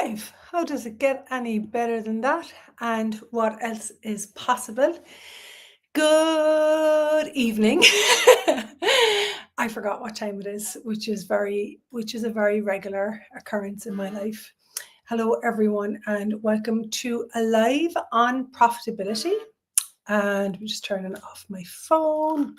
live. How does it get any better than that? And what else is possible? Good evening. I forgot what time it is, which is a very regular occurrence in my life. Hello everyone and welcome to a live on profitability. And I'm just turning off my phone.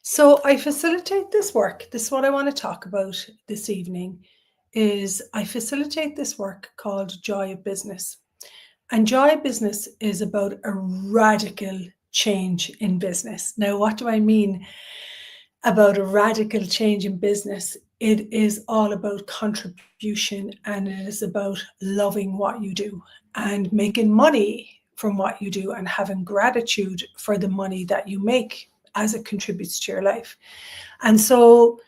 So I facilitate this work. This is what I want to talk about this evening. I facilitate this work called Joy of Business. And Joy of Business is about a radical change in business. Now, what do I mean about a radical change in business? It is all about contribution, and it is about loving what you do and making money from what you do and having gratitude for the money that you make as it contributes to your life. And so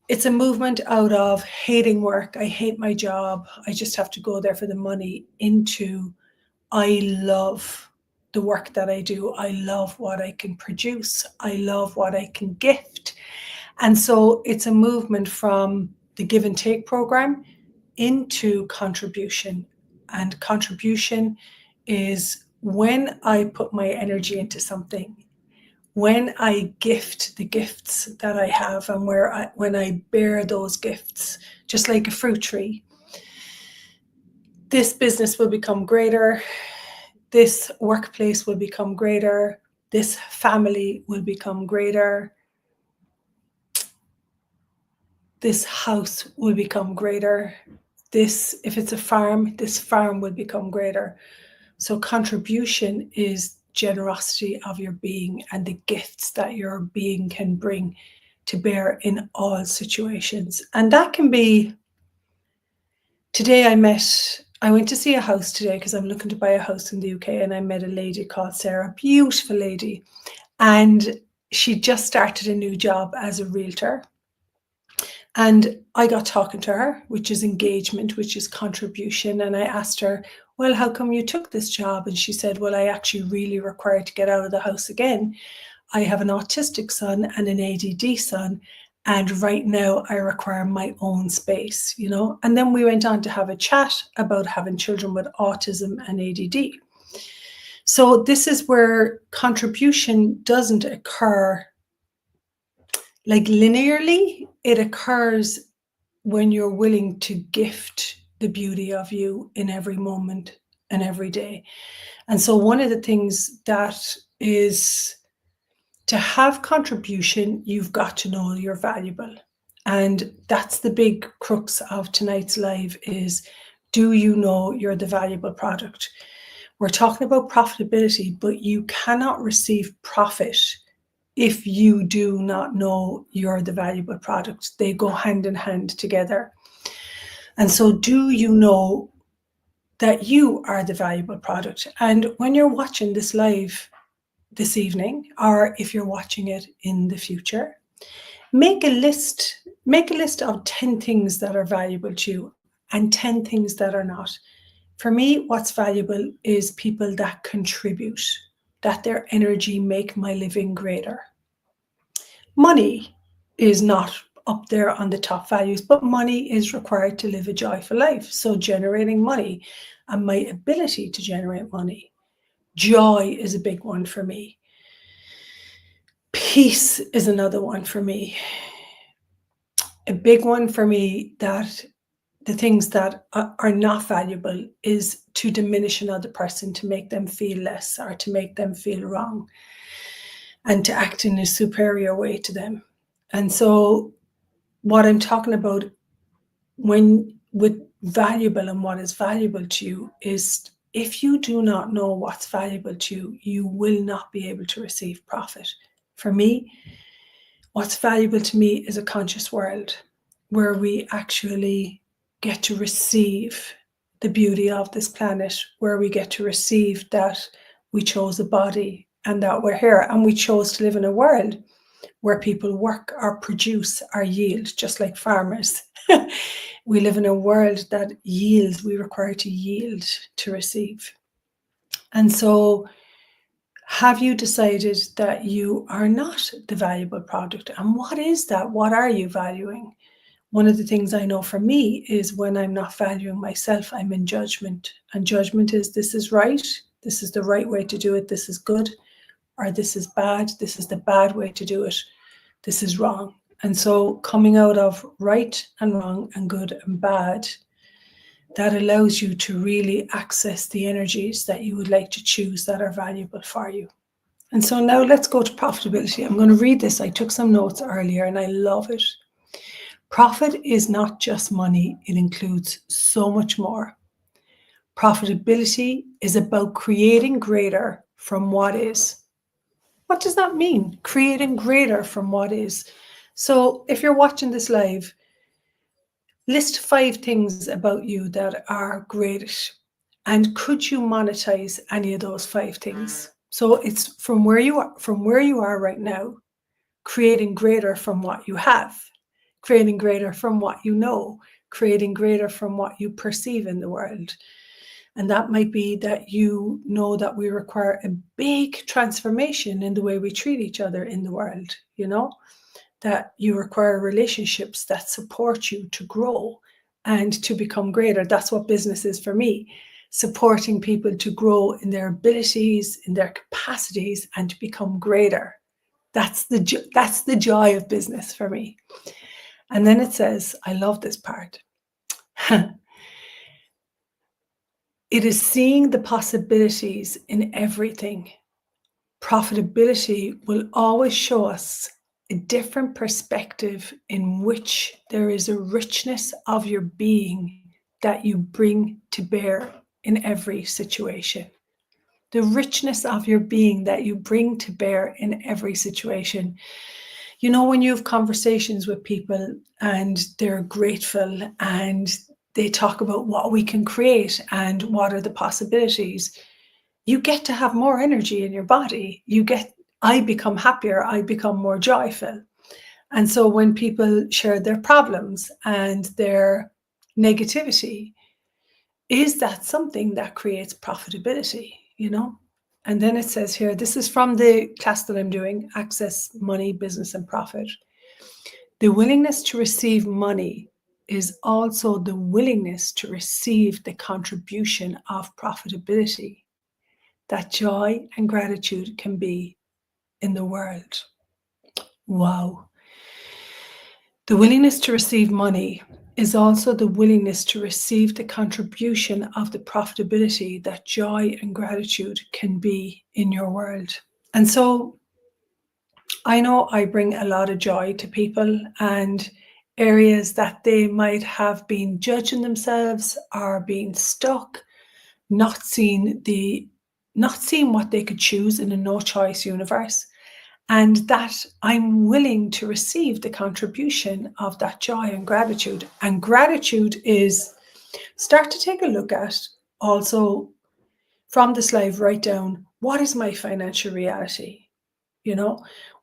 it's a movement out of hating work. I hate my job. I just have to go there for the money into I love the work that I do. I love what I can produce. I love what I can gift. And so it's a movement from the give and take program into contribution. And contribution is when I put my energy into something, when I gift the gifts that I have, and when I bear those gifts, just like a fruit tree, this business will become greater, this workplace will become greater, this family will become greater, this house will become greater, if it's a farm, this farm will become greater. So contribution is generosity of your being and the gifts that your being can bring to bear in all situations. And that can be, today I went to see a house today because I'm looking to buy a house in the UK, and I met a lady called Sarah, beautiful lady. And she just started a new job as a realtor. And I got talking to her, which is engagement, which is contribution. And I asked her, well, how come you took this job? And she said, well, I actually really required to get out of the house again. I have an autistic son and an ADD son. And right now I require my own space, And then we went on to have a chat about having children with autism and ADD. So this is where contribution doesn't occur like linearly. It occurs when you're willing to gift the beauty of you in every moment and every day. And so one of the things that is, to have contribution, you've got to know you're valuable. And that's the big crux of tonight's live is, do you know you're the valuable product? We're talking about profitability, but you cannot receive profit if you do not know you're the valuable product. They go hand in hand together. And so do you know that you are the valuable product? And when you're watching this live this evening, or if you're watching it in the future, make a list of 10 things that are valuable to you and 10 things that are not. For me, what's valuable is people that contribute, that their energy make my living greater. Money is not up there on the top values, but money is required to live a joyful life. So generating money and my ability to generate money. Joy is a big one for me. Peace is another one for me. A big one for me, that the things that are not valuable is to diminish another person, to make them feel less or to make them feel wrong and to act in a superior way to them. And so what I'm talking about with valuable and what is valuable to you is, if you do not know what's valuable to you, you will not be able to receive profit. For me, what's valuable to me is a conscious world where we actually get to receive the beauty of this planet, where we get to receive that we chose a body and that we're here, and we chose to live in a world where people work or produce or yield, just like farmers. We live in a world that yields. We require to yield to receive. And so, have you decided that you are not the valuable product? And what is that? What are you valuing? One of the things I know for me is when I'm not valuing myself, I'm in judgment. And judgment is, this is right, this is the right way to do it, this is good, or this is bad, this is the bad way to do it, this is wrong. And so coming out of right and wrong and good and bad, that allows you to really access the energies that you would like to choose that are valuable for you. And so now let's go to profitability. I'm going to read this. I took some notes earlier and I love it. Profit is not just money, it includes so much more. Profitability is about creating greater from what is. What does that mean? Creating greater from what is. So if you're watching this live, list 5 things about you that are great. And could you monetize any of those 5 things? So it's from where you are right now, creating greater from what you have, creating greater from what you know, creating greater from what you perceive in the world. And that might be that you know that we require a big transformation in the way we treat each other in the world, that you require relationships that support you to grow and to become greater. That's what business is for me, supporting people to grow in their abilities, in their capacities, and to become greater. That's the joy of business for me. And then it says, I love this part. It is seeing the possibilities in everything. Profitability will always show us a different perspective in which there is a richness of your being that you bring to bear in every situation. The richness of your being that you bring to bear in every situation. When you have conversations with people and they're grateful and they talk about what we can create and what are the possibilities, you get to have more energy in your body. I become happier, I become more joyful. And so when people share their problems and their negativity, is that something that creates profitability, And then it says here, this is from the class that I'm doing, Access Money, Business and Profit. The willingness to receive money is also the willingness to receive the contribution of profitability that joy and gratitude can be in the world. Wow. The willingness to receive money is also the willingness to receive the contribution of the profitability that joy and gratitude can be in your world. And so I know I bring a lot of joy to people, and areas that they might have been judging themselves or being stuck, not seeing what they could choose in a no choice universe, and that I'm willing to receive the contribution of that joy and gratitude. And gratitude is, start to take a look at also from this live, write down, what is my financial reality?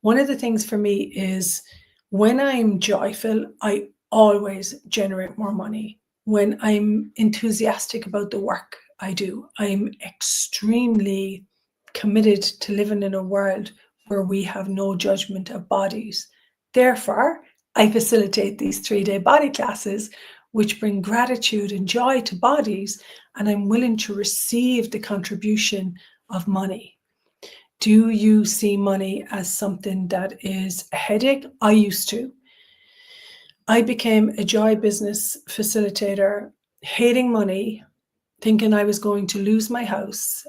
One of the things for me is when I'm joyful, I always generate more money. When I'm enthusiastic about the work I do, I'm extremely committed to living in a world where we have no judgment of bodies. Therefore, I facilitate these 3-day body classes, which bring gratitude and joy to bodies, and I'm willing to receive the contribution of money. Do you see money as something that is a headache? I used to. I became a joy business facilitator, hating money, thinking I was going to lose my house,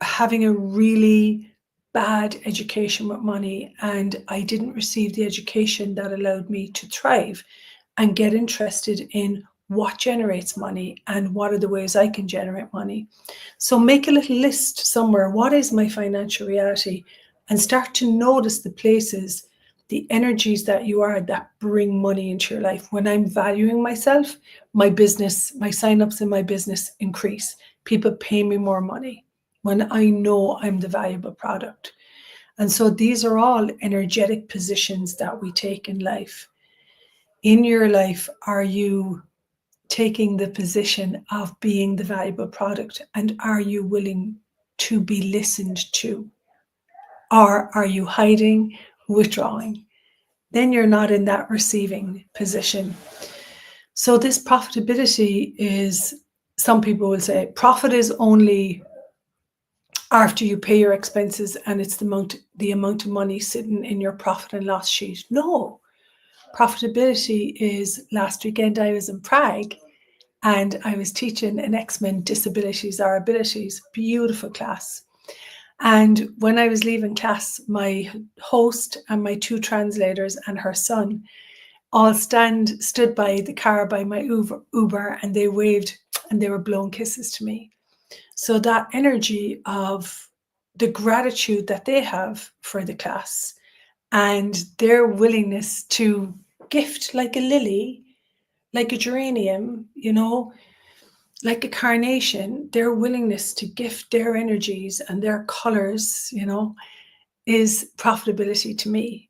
having a really bad education with money, and I didn't receive the education that allowed me to thrive and get interested in what generates money and what are the ways I can generate money. So make a little list somewhere. What is my financial reality? And start to notice the places, the energies that you are that bring money into your life. When I'm valuing myself, my business, my signups in my business increase. People pay me more money when I know I'm the valuable product. And so these are all energetic positions that we take in life. In your life, are you taking the position of being the valuable product, and are you willing to be listened to? Or are you hiding, withdrawing? then you're not in that receiving position. So this profitability is, some people will say, profit is only after you pay your expenses and it's the amount of money sitting in your profit and loss sheet. No, profitability is, last weekend I was in Prague and I was teaching an X-Men Disabilities Are Abilities, beautiful class. And when I was leaving class, my host and my 2 translators and her son all stood by the car by my Uber, and they waved and they were blowing kisses to me. So that energy of the gratitude that they have for the class and their willingness to gift, like a lily, like a geranium, like a carnation, their willingness to gift their energies and their colors, is profitability to me.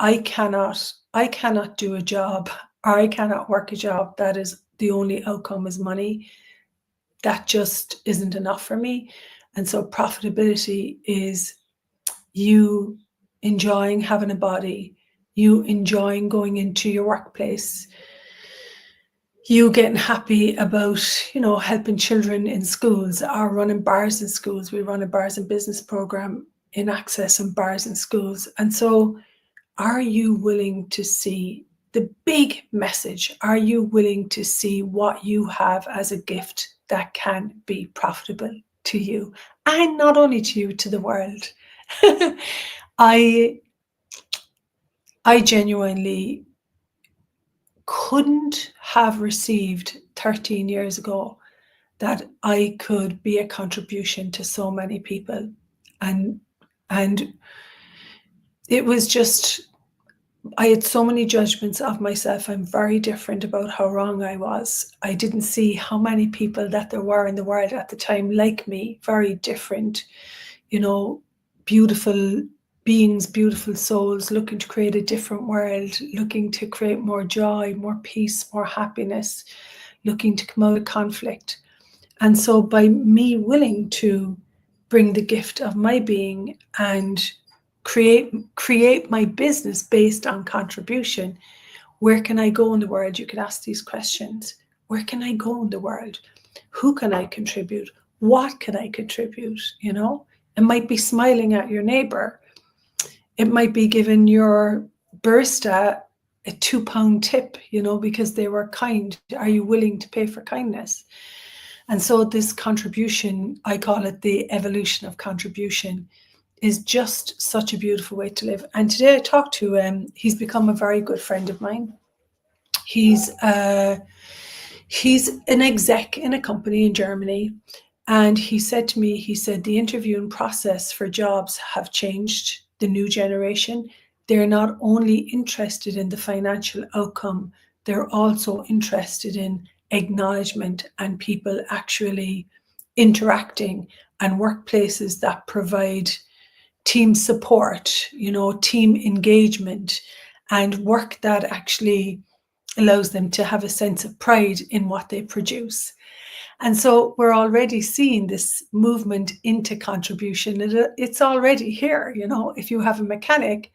I cannot do a job, or I cannot work a job that is the only outcome is money. That just isn't enough for me. And so profitability is you enjoying having a body, you enjoying going into your workplace, you getting happy about, helping children in schools or running bars in schools. We run a bars and business program in Access and bars in schools. And so are you willing to see the big message? Are you willing to see what you have as a gift that can be profitable to you? And not only to you, to the world. I genuinely couldn't have received 13 years ago that I could be a contribution to so many people. And it was just, I had so many judgments of myself. I'm very different about how wrong I was. I didn't see how many people that there were in the world at the time like me, very different, beautiful beings, beautiful souls, looking to create a different world, looking to create more joy, more peace, more happiness, looking to come out of conflict. And so by me willing to bring the gift of my being and create my business based on contribution, where can I go in the world? You could ask these questions. Where can I go in the world? Who can I contribute? What can I contribute? It might be smiling at your neighbor. It might be giving your barista a £2 tip, because they were kind. Are you willing to pay for kindness? And so this contribution, I call it the evolution of contribution, is just such a beautiful way to live. And today I talked to him. He's become a very good friend of mine. He's an exec in a company in Germany. And he said to me, the interviewing process for jobs have changed. The new generation, they're not only interested in the financial outcome, they're also interested in acknowledgement and people actually interacting, and workplaces that provide team support, team engagement, and work that actually allows them to have a sense of pride in what they produce. And so we're already seeing this movement into contribution. It's already here. If you have a mechanic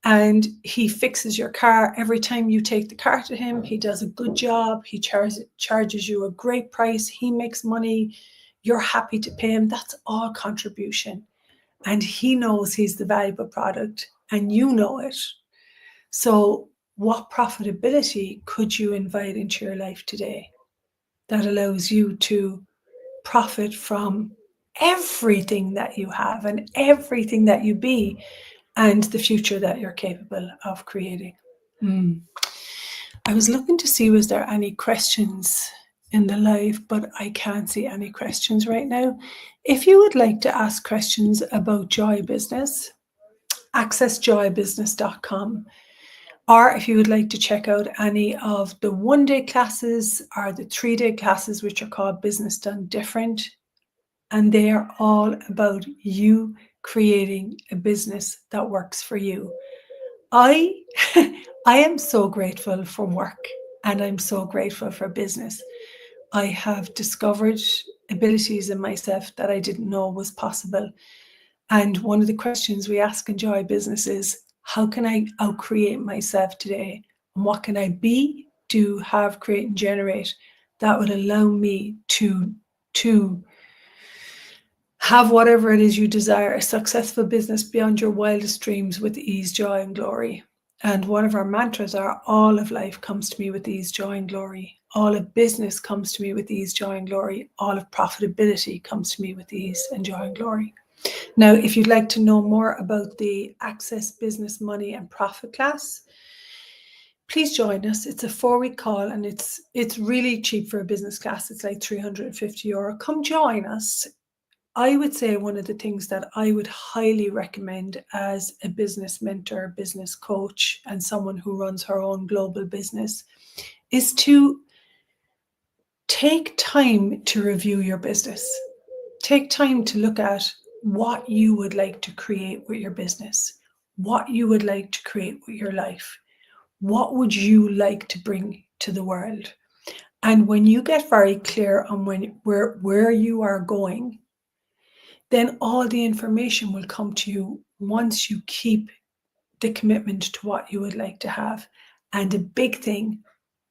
and he fixes your car, every time you take the car to him, he does a good job. He charges you a great price. He makes money. You're happy to pay him. That's all contribution. And he knows he's the valuable product and you know it. So what profitability could you invite into your life today that allows you to profit from everything that you have and everything that you be and the future that you're capable of creating? I was looking to see, was there any questions in the live, but I can't see any questions right now. If you would like to ask questions about Joy Business, accessjoybusiness.com. Or if you would like to check out any of the 1-day classes or the 3-day classes, which are called Business Done Different, and they are all about you creating a business that works for you. I am so grateful for work, and I'm so grateful for business. I have discovered abilities in myself that I didn't know was possible. And one of the questions we ask in Joy Business is, How can I outcreate myself today? And what can I be, do, have, create, and generate that would allow me to have whatever it is you desire, a successful business beyond your wildest dreams with ease, joy, and glory. And one of our mantras are, all of life comes to me with ease, joy, and glory. All of business comes to me with ease, joy, and glory. All of profitability comes to me with ease and joy and glory. Now, if you'd like to know more about the Access Business, Money and Profit class, please join us. It's a 4-week call and it's really cheap for a business class. It's like €350. Come join us. I would say one of the things that I would highly recommend as a business mentor, business coach, and someone who runs her own global business is to take time to review your business. Take time to look at what you would like to create with your business, what you would like to create with your life. What would you like to bring to the world? And when you get very clear on where you are going, then all the information will come to you once you keep the commitment to what you would like to have. And a big thing,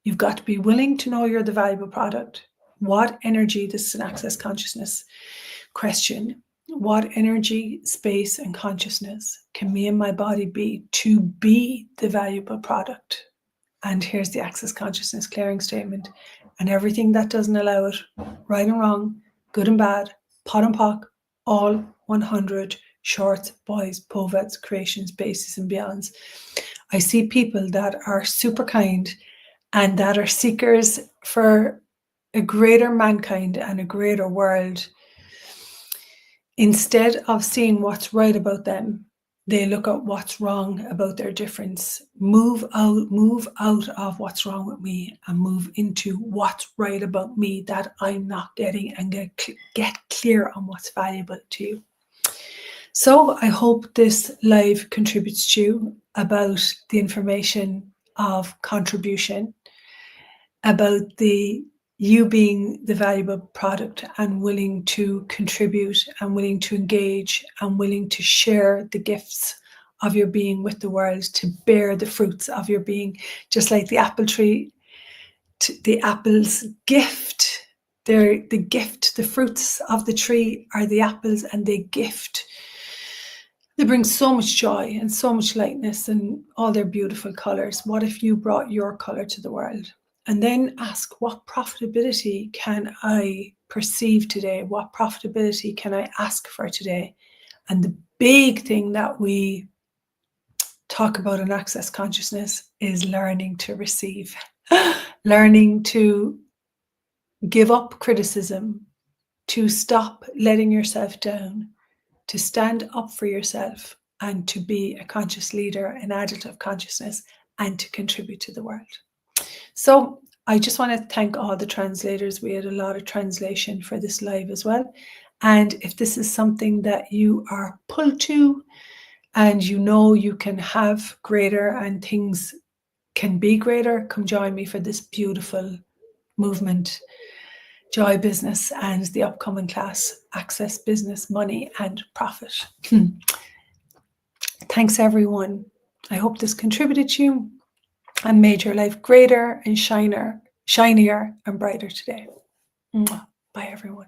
you've got to be willing to know you're the valuable product. What energy, this is an Access Consciousness question, what energy, space, and consciousness can me and my body be to be the valuable product? And here's the Access Consciousness clearing statement. And everything that doesn't allow it, right and wrong, good and bad, pot and pock, all 100 shorts, boys, povets, creations, bases, and beyonds. I see people that are super kind and that are seekers for a greater mankind and a greater world. Instead of seeing what's right about them, they look at what's wrong about their difference. Move out of what's wrong with me and move into what's right about me that I'm not getting, and get clear on what's valuable to you. So I hope this live contributes to you about the information of contribution, about you being the valuable product and willing to contribute and willing to engage and willing to share the gifts of your being with the world, to bear the fruits of your being, just like the apple tree, the apples gift. They're the gift, the fruits of the tree are the apples, and they gift. They bring so much joy and so much lightness and all their beautiful colors. What if you brought your color to the world? And then ask, what profitability can I perceive today? What profitability can I ask for today? And the big thing that we talk about in Access Consciousness is learning to receive, learning to give up criticism, to stop letting yourself down, to stand up for yourself, and to be a conscious leader, an adult of consciousness, and to contribute to the world. So I just want to thank all the translators. We had a lot of translation for this live as well. And if this is something that you are pulled to and you know you can have greater and things can be greater, come join me for this beautiful movement, Joy Business, and the upcoming class, Access Business, Money and Profit. Thanks, everyone. I hope this contributed to you and made your life greater and shinier and brighter today. Bye, everyone.